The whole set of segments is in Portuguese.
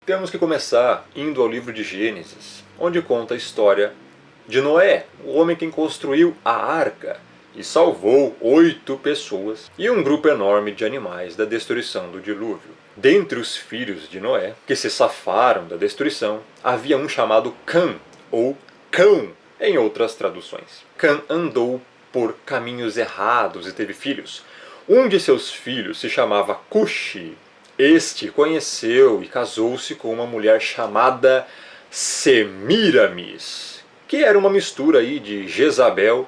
Temos que começar indo ao livro de Gênesis, onde conta a história de Noé, o homem que construiu a arca e salvou 8 pessoas e um grupo enorme de animais da destruição do dilúvio. Dentre os filhos de Noé, que se safaram da destruição, havia um chamado Cã, ou Cão, em outras traduções. Cã andou por caminhos errados e teve filhos. Um de seus filhos se chamava Cuxi. Este conheceu e casou-se com uma mulher chamada Semíramis, que era uma mistura aí de Jezabel,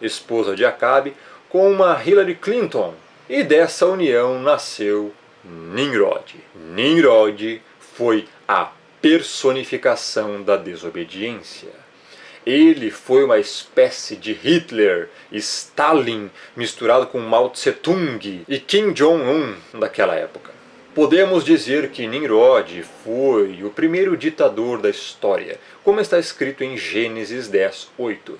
esposa de Acabe, com uma Hillary Clinton. E dessa união nasceu Nimrod. Nimrod foi a personificação da desobediência. Ele foi uma espécie de Hitler, Stalin, misturado com Mao Tse-tung e Kim Jong-un daquela época. Podemos dizer que Nimrod foi o primeiro ditador da história, como está escrito em Gênesis 10:8.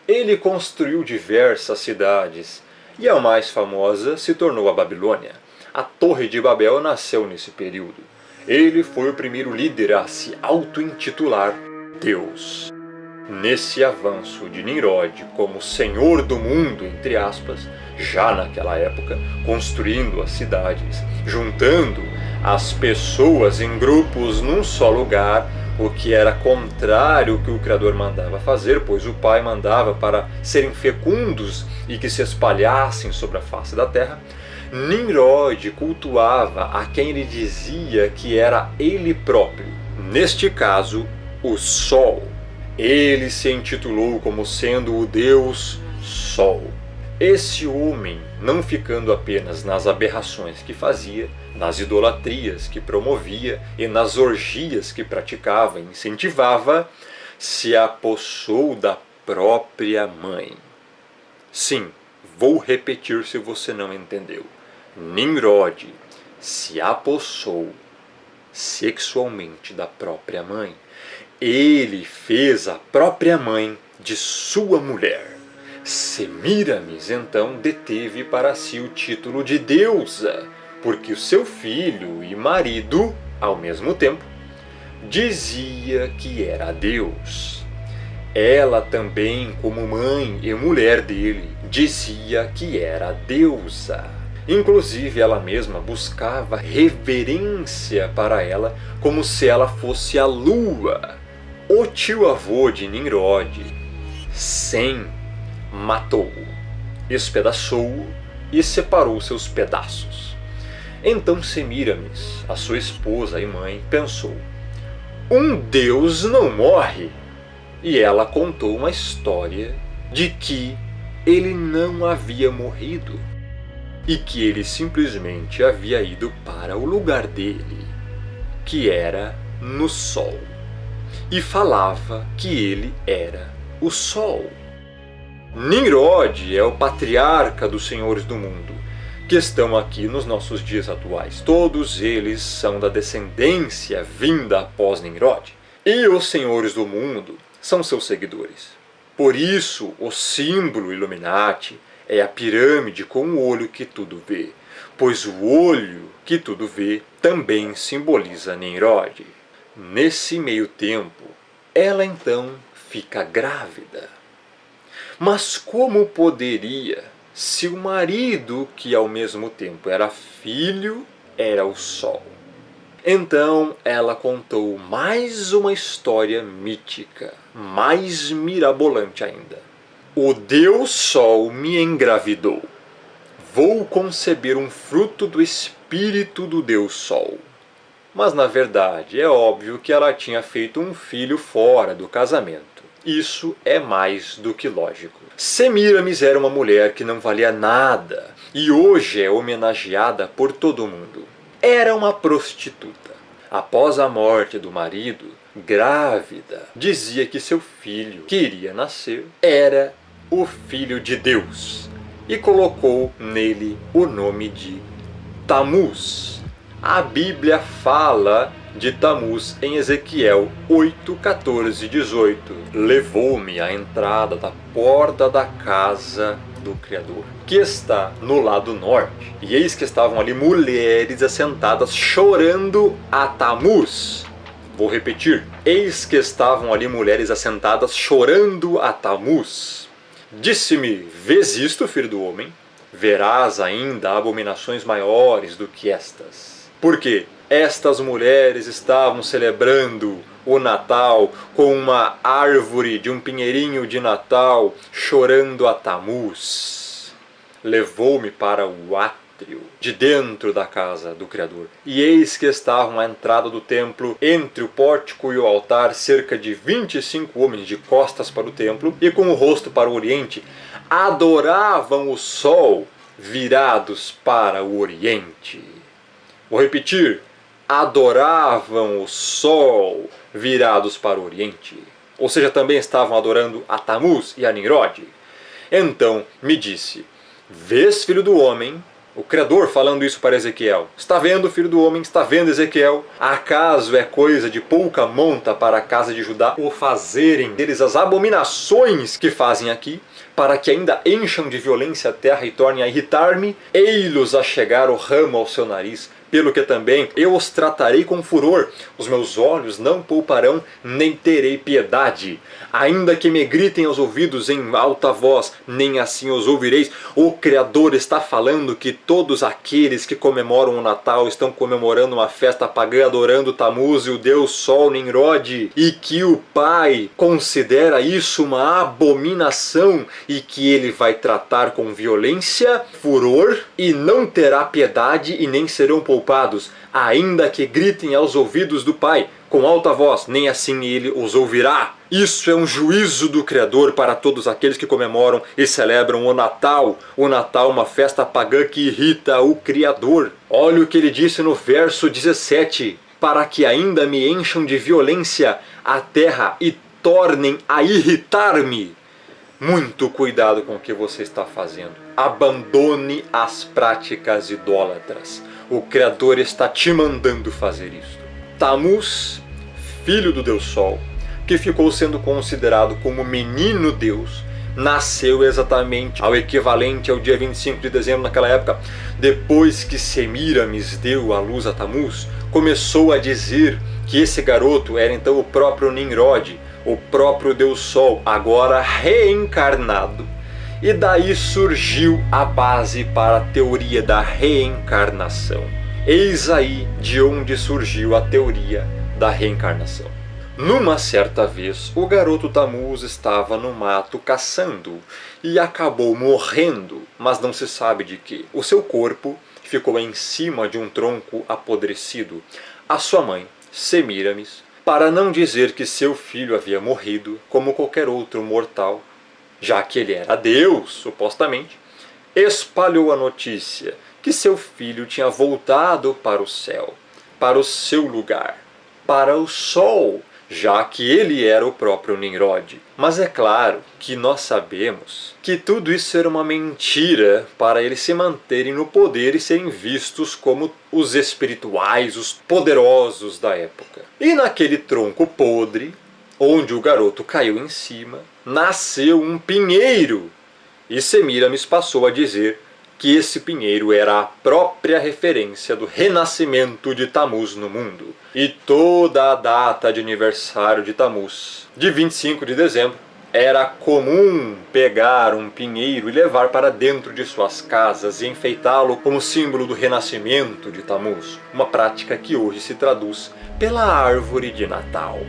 Ele construiu diversas cidades, e a mais famosa se tornou a Babilônia. A Torre de Babel nasceu nesse período. Ele foi o primeiro líder a se auto-intitular Deus. Nesse avanço de Nimrod como senhor do mundo, entre aspas, já naquela época, construindo as cidades, juntando as pessoas em grupos num só lugar, o que era contrário ao que o Criador mandava fazer, pois o Pai mandava para serem fecundos e que se espalhassem sobre a face da terra. Nimrod cultuava a quem ele dizia que era ele próprio, neste caso, o Sol. Ele se intitulou como sendo o Deus Sol. Esse homem, não ficando apenas nas aberrações que fazia, nas idolatrias que promovia e nas orgias que praticava e incentivava, se apossou da própria mãe. Sim, vou repetir se você não entendeu. Nimrod se apossou sexualmente da própria mãe. Ele fez a própria mãe de sua mulher. Semíramis, então, deteve para si o título de deusa, porque o seu filho e marido, ao mesmo tempo, dizia que era Deus. Ela também, como mãe e mulher dele, dizia que era deusa. Inclusive, ela mesma buscava reverência para ela, como se ela fosse a lua. O tio-avô de Nimrod, Sem, matou-o, espedaçou-o e separou seus pedaços. Então Semíramis, a sua esposa e mãe, pensou: um Deus não morre. E ela contou uma história de que ele não havia morrido e que ele simplesmente havia ido para o lugar dele, que era no Sol. E falava que ele era o Sol. Nimrod é o patriarca dos senhores do mundo, que estão aqui nos nossos dias atuais. Todos eles são da descendência vinda após Nimrod. E os senhores do mundo são seus seguidores. Por isso, o símbolo Illuminati é a pirâmide com o olho que tudo vê, pois o olho que tudo vê também simboliza Nimrod. Nesse meio tempo, ela então fica grávida. Mas como poderia, se o marido, que ao mesmo tempo era filho, era o Sol? Então ela contou mais uma história mítica, mais mirabolante ainda. O Deus Sol me engravidou. Vou conceber um fruto do espírito do Deus Sol. Mas na verdade é óbvio que ela tinha feito um filho fora do casamento. Isso é mais do que lógico. Semíramis era uma mulher que não valia nada e hoje é homenageada por todo mundo. Era uma prostituta. Após a morte do marido, grávida, dizia que seu filho, que iria nascer, era o Filho de Deus e colocou nele o nome de Tamuz. A Bíblia fala de Tamuz em Ezequiel 8, 14 e 18. Levou-me à entrada da porta da casa do Criador, que está no lado norte. E eis que estavam ali mulheres assentadas chorando a Tamuz. Vou repetir. Eis que estavam ali mulheres assentadas chorando a Tamuz. Disse-me, vês isto, filho do homem? Verás ainda abominações maiores do que estas. Por quê? Estas mulheres estavam celebrando o Natal com uma árvore de um pinheirinho de Natal, chorando a Tamuz. Levou-me para o átrio de dentro da casa do Criador. E eis que estavam à entrada do templo, entre o pórtico e o altar, cerca de 25 homens de costas para o templo e com o rosto para o oriente, adoravam o sol, virados para o oriente. Vou repetir. Adoravam o sol, virados para o oriente. Ou seja, também estavam adorando a Tamuz e a Nimrod. Então me disse, vês, filho do homem? O Criador falando isso para Ezequiel. Está vendo, filho do homem? Está vendo, Ezequiel? Acaso é coisa de pouca monta para a casa de Judá o fazerem deles as abominações que fazem aqui, para que ainda encham de violência a terra e tornem a irritar-me? Ei-los a chegar o ramo ao seu nariz, pelo que também eu os tratarei com furor, os meus olhos não pouparão, nem terei piedade. Ainda que me gritem aos ouvidos em alta voz, nem assim os ouvireis. O Criador está falando que todos aqueles que comemoram o Natal estão comemorando uma festa pagã, adorando Tamuz e o deus Sol Nimrod, e que o Pai considera isso uma abominação e que ele vai tratar com violência, furor, e não terá piedade e nem serão poupados, ainda que gritem aos ouvidos do Pai com alta voz, nem assim ele os ouvirá. Isso é um juízo do Criador para todos aqueles que comemoram e celebram o Natal. O Natal, uma festa pagã que irrita o Criador. Olha o que ele disse no verso 17. Para que ainda me encham de violência a terra e tornem a irritar-me. Muito cuidado com o que você está fazendo. Abandone as práticas idólatras. O Criador está te mandando fazer isso. Tamuz, filho do Deus Sol, que ficou sendo considerado como menino Deus, nasceu exatamente ao equivalente ao dia 25 de dezembro naquela época. Depois que Semíramis deu à luz a Tamuz, começou a dizer que esse garoto era então o próprio Nimrod, o próprio Deus Sol, agora reencarnado. E daí surgiu a base para a teoria da reencarnação. Eis aí de onde surgiu a teoria da reencarnação. Numa certa vez, o garoto Tamuz estava no mato caçando e acabou morrendo, mas não se sabe de quê. O seu corpo ficou em cima de um tronco apodrecido. A sua mãe, Semíramis, para não dizer que seu filho havia morrido como qualquer outro mortal, já que ele era Deus, supostamente, espalhou a notícia que seu filho tinha voltado para o céu, para o seu lugar, para o sol, já que ele era o próprio Nimrod. Mas é claro que nós sabemos que tudo isso era uma mentira para eles se manterem no poder e serem vistos como os espirituais, os poderosos da época. E naquele tronco podre, onde o garoto caiu em cima, nasceu um pinheiro. E Semíramis passou a dizer que esse pinheiro era a própria referência do renascimento de Tamuz no mundo. E toda a data de aniversário de Tamuz, de 25 de dezembro, era comum pegar um pinheiro e levar para dentro de suas casas e enfeitá-lo como símbolo do renascimento de Tamuz, uma prática que hoje se traduz pela árvore de Natal.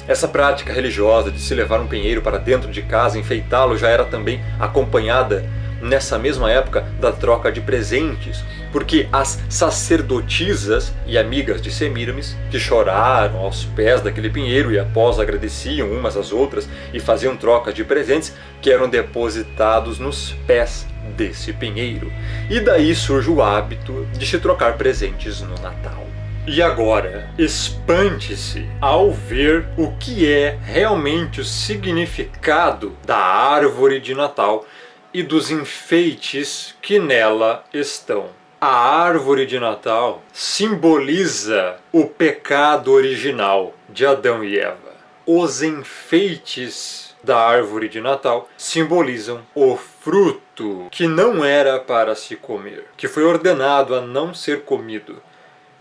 Essa prática religiosa de se levar um pinheiro para dentro de casa e enfeitá-lo já era também acompanhada nessa mesma época da troca de presentes, porque as sacerdotisas e amigas de Semíramis, que choraram aos pés daquele pinheiro e após agradeciam umas às outras e faziam trocas de presentes que eram depositados nos pés desse pinheiro. E daí surge o hábito de se trocar presentes no Natal. E agora, espante-se ao ver o que é realmente o significado da árvore de Natal e dos enfeites que nela estão. A árvore de Natal simboliza o pecado original de Adão e Eva. Os enfeites da árvore de Natal simbolizam o fruto que não era para se comer, que foi ordenado a não ser comido.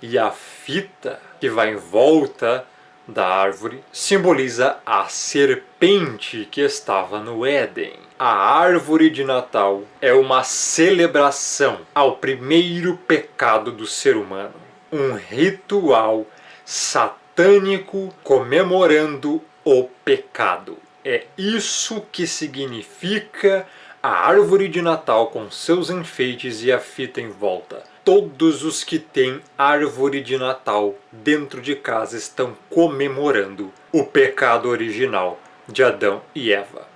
E a fita que vai em volta da árvore simboliza a serpente que estava no Éden. A árvore de Natal é uma celebração ao primeiro pecado do ser humano. Um ritual satânico comemorando o pecado. É isso que significa a árvore de Natal com seus enfeites e a fita em volta. Todos os que têm árvore de Natal dentro de casa estão comemorando o pecado original de Adão e Eva.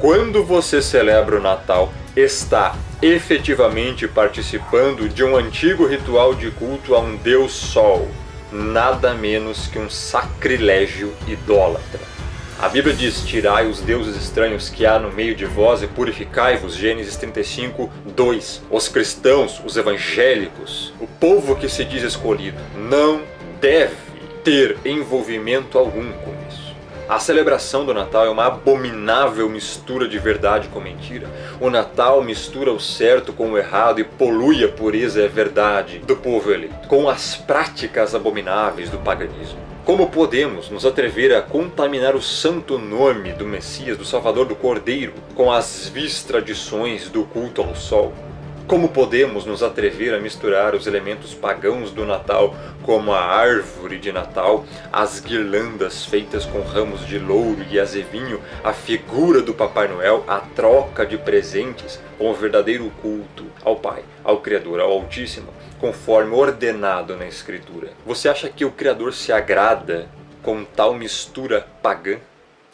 Quando você celebra o Natal, está efetivamente participando de um antigo ritual de culto a um deus Sol, nada menos que um sacrilégio idólatra. A Bíblia diz: tirai os deuses estranhos que há no meio de vós e purificai-vos, Gênesis 35, 2. Os cristãos, os evangélicos, o povo que se diz escolhido, não deve ter envolvimento algum com isso. A celebração do Natal é uma abominável mistura de verdade com mentira. O Natal mistura o certo com o errado e polui a pureza e a verdade do povo eleito, com as práticas abomináveis do paganismo. Como podemos nos atrever a contaminar o santo nome do Messias, do Salvador, do Cordeiro, com as vis tradições do culto ao sol? Como podemos nos atrever a misturar os elementos pagãos do Natal, como a árvore de Natal, as guirlandas feitas com ramos de louro e azevinho, a figura do Papai Noel, a troca de presentes, com o verdadeiro culto ao Pai, ao Criador, ao Altíssimo, conforme ordenado na Escritura? Você acha que o Criador se agrada com tal mistura pagã?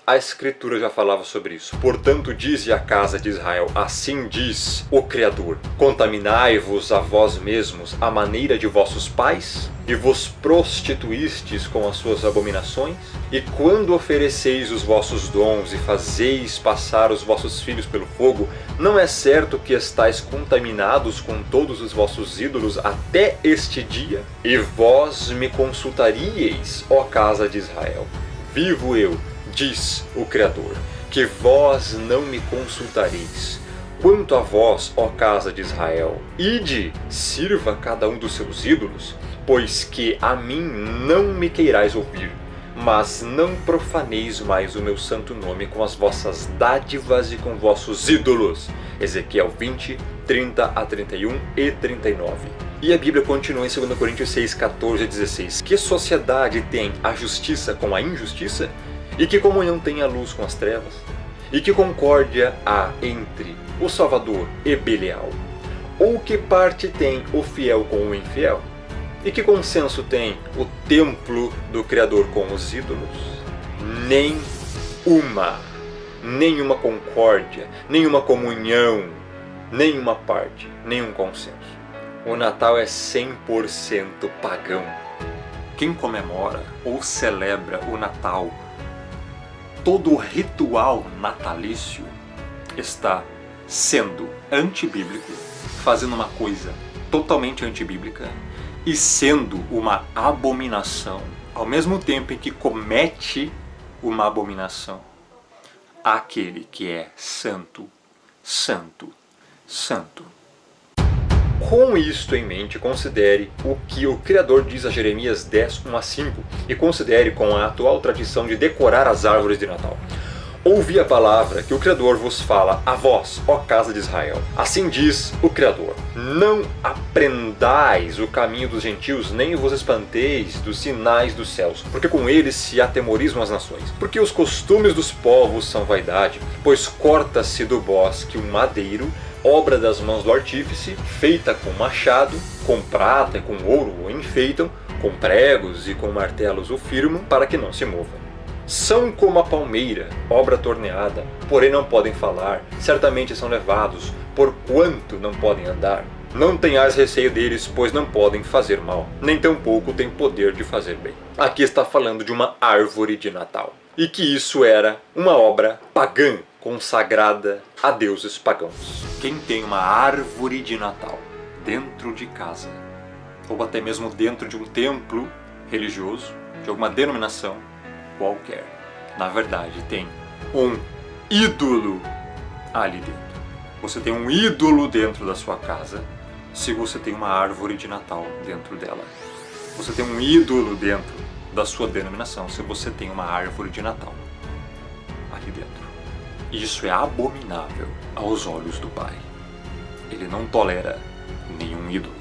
A Escritura já falava sobre isso. Portanto, dize a casa de Israel: assim diz o Criador: contaminai-vos a vós mesmos à maneira de vossos pais, e vos prostituístes com as suas abominações? E quando ofereceis os vossos dons e fazeis passar os vossos filhos pelo fogo, não é certo que estáis contaminados com todos os vossos ídolos até este dia? E vós me consultaríeis, ó casa de Israel. Vivo eu, diz o Criador, que vós não me consultareis. Quanto a vós, ó casa de Israel, ide, sirva cada um dos seus ídolos, pois que a mim não me queirais ouvir, mas não profaneis mais o meu santo nome com as vossas dádivas e com vossos ídolos. Ezequiel 20, 30 a 31 e 39. E a Bíblia continua em 2 Coríntios 6, 14 a 16. Que sociedade tem a justiça com a injustiça? E que comunhão tem a luz com as trevas? E que concórdia há entre o Salvador e Belial? Ou que parte tem o fiel com o infiel? E que consenso tem o templo do Criador com os ídolos? Nenhuma concórdia, nenhuma comunhão, nenhuma parte, nenhum consenso. O Natal é 100% pagão. Quem comemora ou celebra o Natal, todo o ritual natalício, está sendo antibíblico, fazendo uma coisa totalmente antibíblica e sendo uma abominação, ao mesmo tempo em que comete uma abominação àquele que é santo, santo, santo. Com isto em mente, considere o que o Criador diz a Jeremias 10, 1 a 5 e considere com a atual tradição de decorar as árvores de Natal. Ouvi a palavra que o Criador vos fala a vós, ó casa de Israel. Assim diz o Criador: não aprendais o caminho dos gentios, nem vos espanteis dos sinais dos céus, porque com eles se atemorizam as nações. Porque os costumes dos povos são vaidade, pois corta-se do bosque um madeiro, obra das mãos do artífice, feita com machado, com prata e com ouro o enfeitam, com pregos e com martelos o firmam, para que não se mova. São como a palmeira, obra torneada, porém não podem falar, certamente são levados, porquanto não podem andar. Não tenhais receio deles, pois não podem fazer mal, nem tampouco têm poder de fazer bem. Aqui está falando de uma árvore de Natal, e que isso era uma obra pagã, consagrada a deuses pagãos. Quem tem uma árvore de Natal dentro de casa ou até mesmo dentro de um templo religioso, de alguma denominação qualquer. Na verdade, tem um ídolo ali dentro. Você tem um ídolo dentro da sua casa se você tem uma árvore de Natal dentro dela. Você tem um ídolo dentro da sua denominação se você tem uma árvore de Natal ali dentro. Isso é abominável aos olhos do Pai. Ele não tolera nenhum ídolo.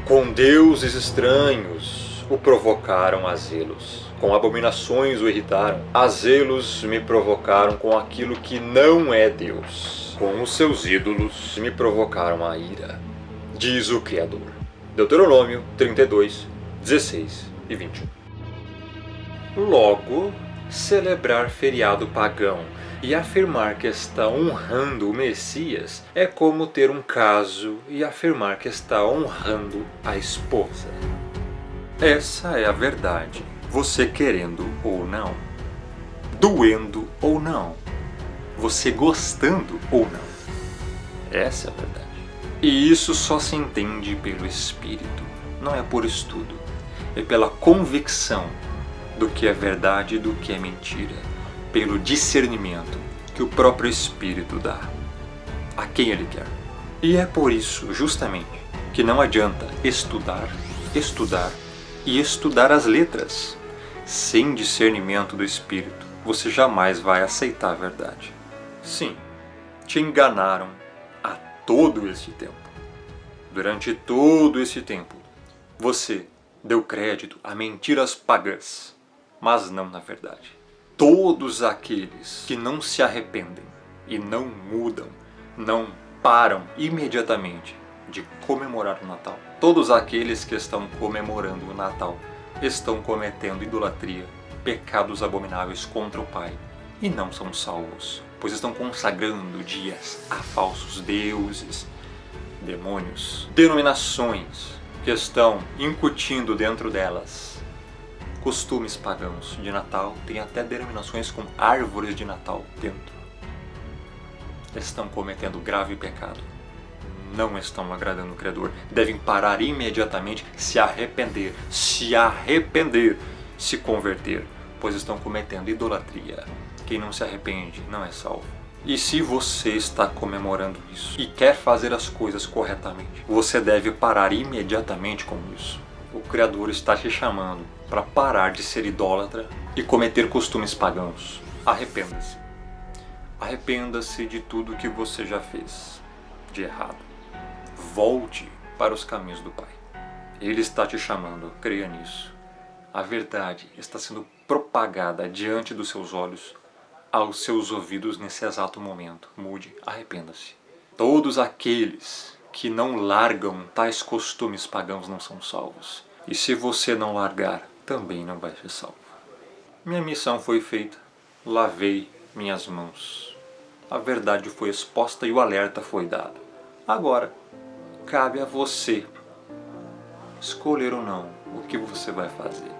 Com deuses estranhos o provocaram a zelos. Com abominações o irritaram. A zelos me provocaram com aquilo que não é Deus. Com os seus ídolos me provocaram a ira, diz o Criador. Deuteronômio 32, 16 e 21. Logo, celebrar feriado pagão e afirmar que está honrando o Messias é como ter um caso e afirmar que está honrando a esposa. Essa é a verdade, você querendo ou não, doendo ou não, você gostando ou não. Essa é a verdade. E isso só se entende pelo Espírito, não é por estudo, é pela convicção do que é verdade e do que é mentira, pelo discernimento que o próprio Espírito dá a quem Ele quer. E é por isso, justamente, que não adianta estudar e estudar as letras. Sem discernimento do Espírito, você jamais vai aceitar a verdade. Sim, te enganaram há todo esse tempo. Durante todo esse tempo, você deu crédito a mentiras pagãs, mas não na verdade. Todos aqueles que não se arrependem e não mudam, não param imediatamente de comemorar o Natal. Todos aqueles que estão comemorando o Natal estão cometendo idolatria, pecados abomináveis contra o Pai e não são salvos, pois estão consagrando dias a falsos deuses, demônios, denominações que estão incutindo dentro delas costumes pagãos de Natal. Tem até denominações com árvores de Natal dentro. Estão cometendo grave pecado. Não estão agradando o Criador. Devem parar imediatamente, se arrepender, se converter, pois estão cometendo idolatria. Quem não se arrepende não é salvo. E se você está comemorando isso e quer fazer as coisas corretamente, você deve parar imediatamente com isso. O Criador está te chamando para parar de ser idólatra e cometer costumes pagãos. Arrependa-se. Arrependa-se de tudo que você já fez de errado. Volte para os caminhos do Pai. Ele está te chamando, creia nisso. A verdade está sendo propagada diante dos seus olhos, aos seus ouvidos nesse exato momento. Mude, arrependa-se. Todos aqueles que não largam tais costumes pagãos não são salvos. E se você não largar, também não vai ser salvo. Minha missão foi feita, lavei minhas mãos. A verdade foi exposta e o alerta foi dado. Agora, cabe a você escolher ou não o que você vai fazer.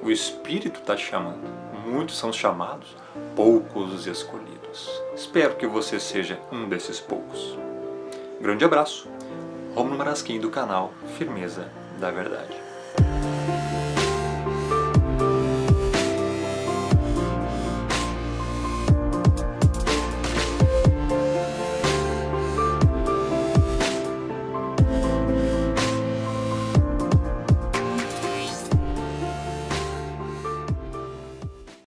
O Espírito está te chamando. Muitos são chamados, poucos os escolhidos. Espero que você seja um desses poucos. Grande abraço. Rômulo Marasquim do canal Firmeza da Verdade.